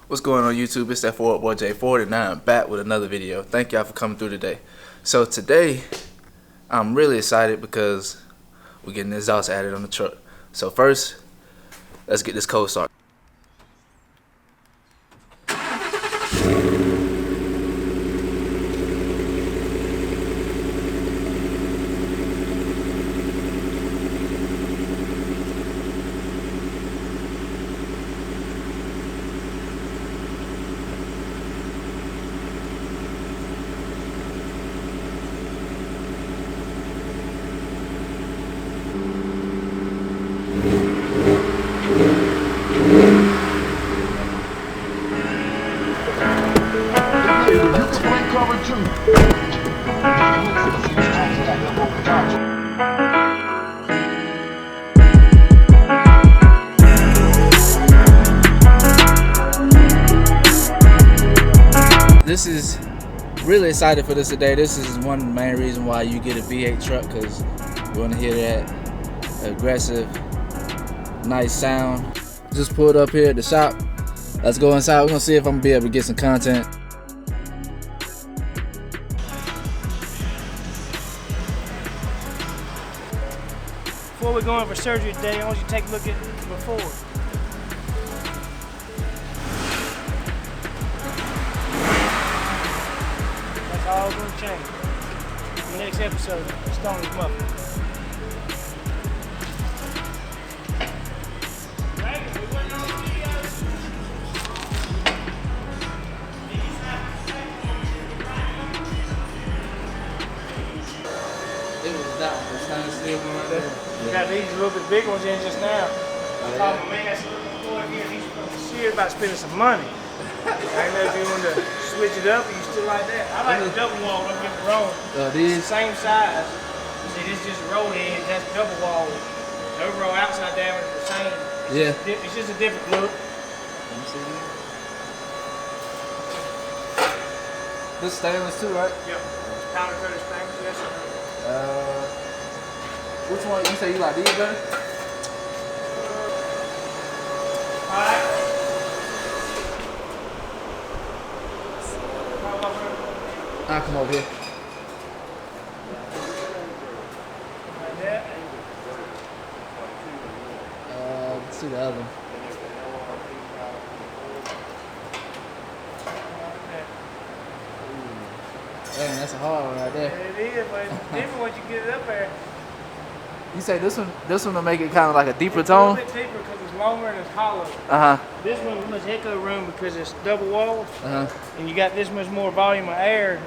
What's going on YouTube? It's that 4 boy J40 and I'm back with another video. Thank y'all for coming through today. So today I'm really excited because we're getting this exhaust added on the truck. So first, let's get this cold start. This is really excited for this today. This is one of the main reasons why you get a V8 truck, because you want to hear that aggressive, nice sound. Just pulled up here at the shop. Let's go inside. We're gonna see if I'm gonna be able to get some content. Before we go in for surgery today, I want you to take a look at before. That's all going to change. The next episode of Stoney's Muffler. It was that one. It's not still going right there. We got these a little bit bigger ones in just now. I called my man, I said, boy, he's serious about spending some money. I don't know if you want to switch it up or you still like that. I like the double wall, don't get me wrong. These? It's the same size. See, this is just a roll head, that's double wall. The overall outside diameter is the same. It's just a different look. Let me see here. This stainless too, right? Yep. Powder coated stainless, yes sir. Which one? You say you like these better? Alright. I'll come over here. Like that. Let's see the other one. Dang, that's a hard one right there. It is, but it's different once you get it up there. You say this one will make it kind of like a deeper tone? It's a little bit deeper because it's longer and it's hollow. Uh-huh. This one's much echo room because it's double walled. Uh-huh. And you got this much more volume of air.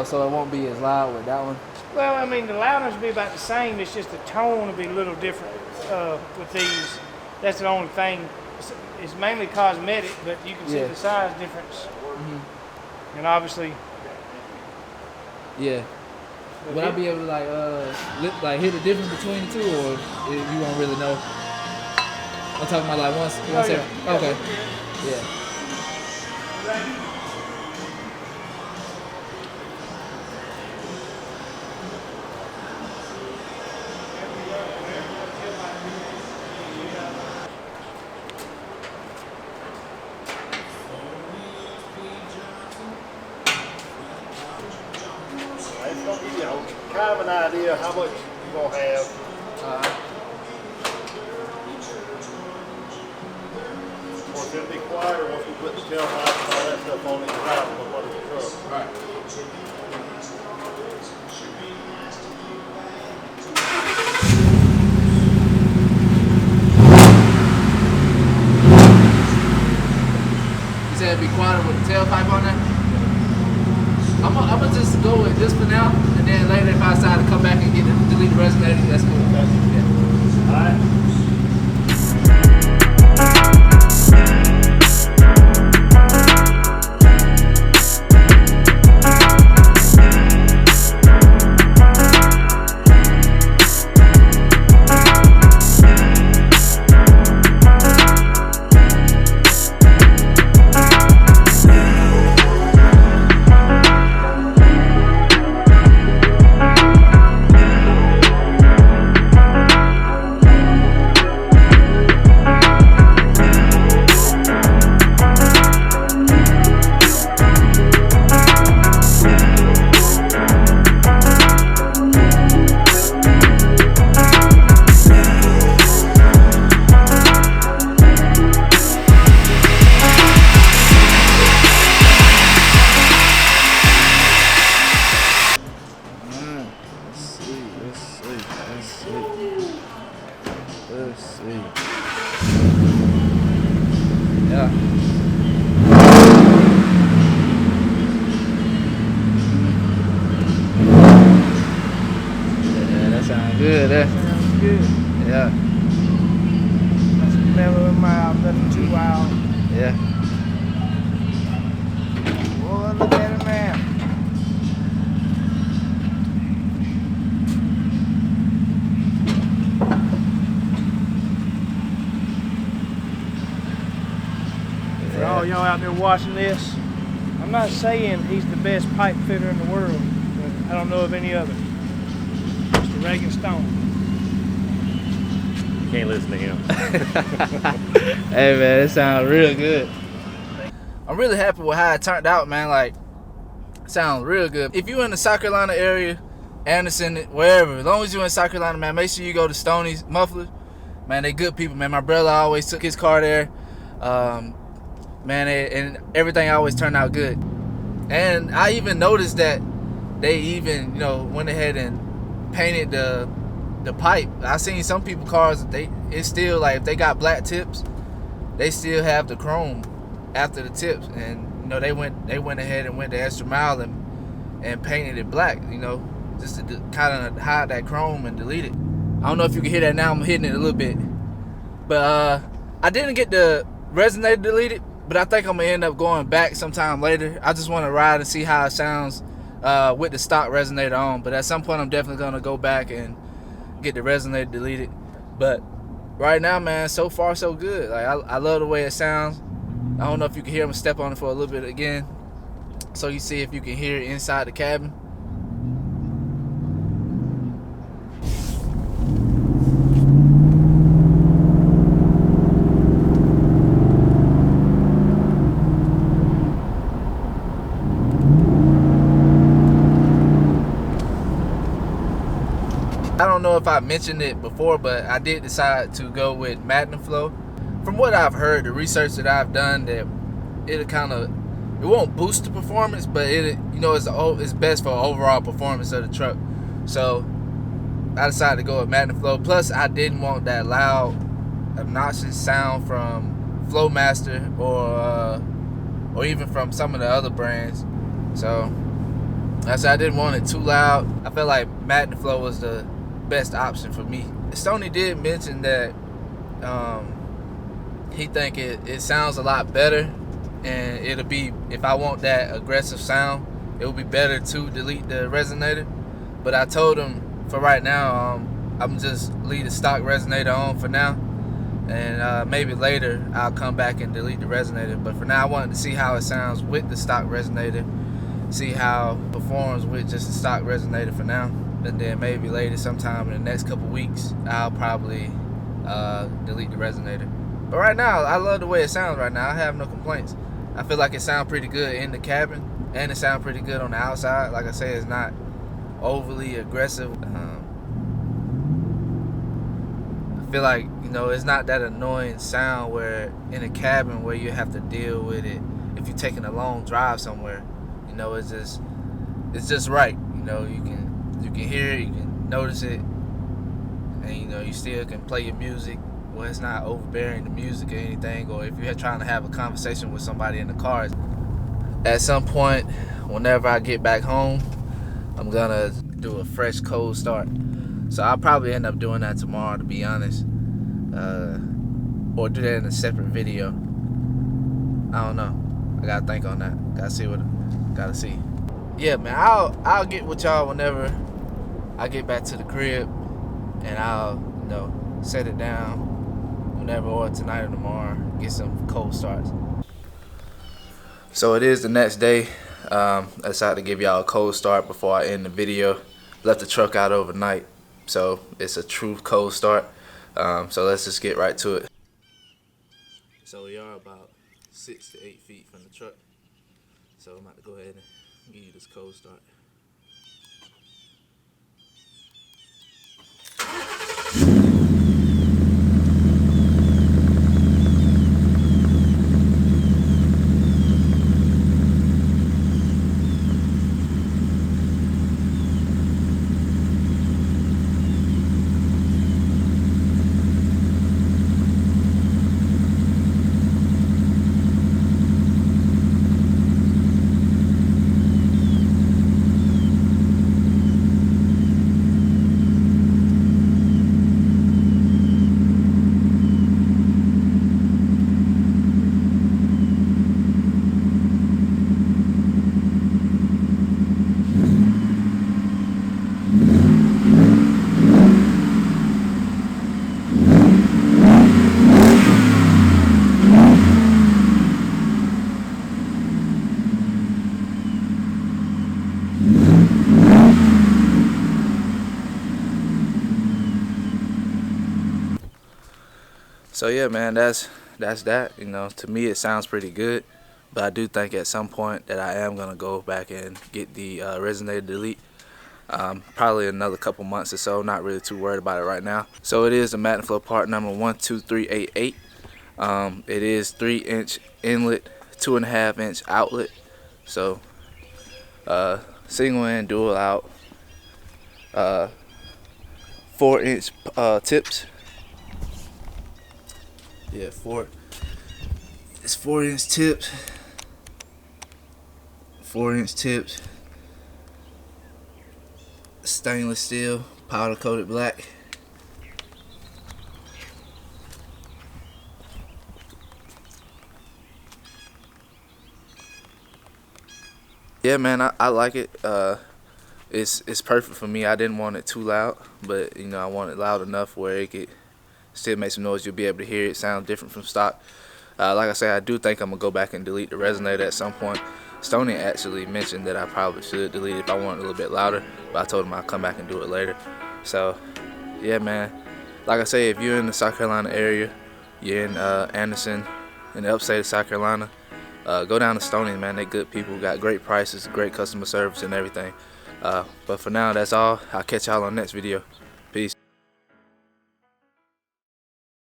So it won't be as loud with that one? Well, I mean, the loudness will be about the same. It's just the tone will be a little different with these. That's the only thing. It's mainly cosmetic, but you can see the size difference. Mm-hmm. And obviously... Yeah. Would I be able to like hear the difference between the two, or if you won't really know? I'm talking about like one second. Yeah. Okay. Yeah. It's gonna give you kind of an idea how much you're gonna have. Once it'll be quieter, once we put the tailpipe and all that stuff on it, the drive will go under the truck. Right. You said it'd be quieter with the tailpipe on there? I'm gonna just go with this for now, and then later if I decide to come back and delete the rest of that, that's cool. Yeah. All right. see. Yeah. Yeah, that sounds good. That Sounds good. yeah. That's mellow and mild, nothing too wild. Yeah. Boy, look at it now. For all y'all out there watching this, I'm not saying he's the best pipe fitter in the world, but I don't know of any other. Mr. Reagan Stoney. You can't listen to him. Hey man, it sounds real good. I'm really happy with how it turned out, man. Like, it sounds real good. If you're in the South Carolina area, Anderson, wherever, as long as you're in South Carolina, man, make sure you go to Stoney's Mufflers. Man, they good people, man. My brother always took his car there. Man, and everything always turned out good. And I even noticed that they even, went ahead and painted the pipe. I seen some people cars, it's still like, if they got black tips, they still have the chrome after the tips. And they went ahead and went the extra mile and painted it black, just to kind of hide that chrome and delete it. I don't know if you can hear that now. I'm hitting it a little bit, but I didn't get the resonator deleted, but I think I'm gonna end up going back sometime later. I just want to ride and see how it sounds with the stock resonator on. But at some point, I'm definitely gonna go back and get the resonator deleted. But right now, man, so far so good. Like, I love the way it sounds. I don't know if you can hear him. Step on it for a little bit again, so you see if you can hear it inside the cabin. I don't know if I mentioned it before, but I did decide to go with Magnaflow. From what I've heard, the research that I've done, that it won't boost the performance, but it's best for overall performance of the truck. So I decided to go with Magnaflow. Plus, I didn't want that loud, obnoxious sound from Flowmaster or even from some of the other brands. So I said I didn't want it too loud. I felt like Magnaflow was the best option for me. Stoney did mention that he think it sounds a lot better, and it'll be, if I want that aggressive sound, it would be better to delete the resonator. But I told him for right now, I'm just leave the stock resonator on for now, and maybe later I'll come back and delete the resonator. But for now, I wanted to see how it sounds with the stock resonator, see how it performs with just the stock resonator for now. And then maybe later, sometime in the next couple weeks, I'll probably delete the resonator. But right now, I love the way it sounds right now. I have no complaints. I feel like it sounds pretty good in the cabin, and it sounds pretty good on the outside. Like I say, it's not overly aggressive. I feel like, it's not that annoying sound where in a cabin where you have to deal with it if you're taking a long drive somewhere. It's just right. You can hear it, you can notice it, and you still can play your music. Well, it's not overbearing the music or anything. Or if you're trying to have a conversation with somebody in the car, at some point, whenever I get back home, I'm gonna do a fresh cold start. So I'll probably end up doing that tomorrow, to be honest, or do that in a separate video. I don't know. I gotta think on that. Gotta see. Yeah, man, I'll get with y'all whenever I get back to the crib, and I'll set it down whenever, or tonight or tomorrow, get some cold starts. So it is the next day. I decided to give y'all a cold start before I end the video. Left the truck out overnight, so it's a true cold start. So let's just get right to it. So we are about 6 to 8 feet from the truck. So I'm about to go ahead and give you this cold start. So yeah, man, that's that. You know, to me it sounds pretty good, but I do think at some point that I am gonna go back and get the resonator delete. Probably another couple months or so. Not really too worried about it right now. So it is the Magnaflow part number 12388. It is 3-inch inlet, 2.5-inch outlet. So single in, dual out. 4-inch tips. Yeah, it's 4-inch tips. 4-inch tips. Stainless steel, powder coated black. Yeah, man, I like it. It's perfect for me. I didn't want it too loud, but you know, I want it loud enough where it could still make some noise. You'll be able to hear it. Sound different from stock. Like I said, I do think I'm gonna go back and delete the resonator at some point. Stoney actually mentioned that I probably should delete it if I want it a little bit louder, but I told him I'll come back and do it later. So yeah, man, like I say, if you're in the South Carolina area, you're in Anderson, in the upstate of South Carolina, go down to Stoney, man. They good people, got great prices, great customer service and everything. But for now, that's all. I'll catch y'all on the next video.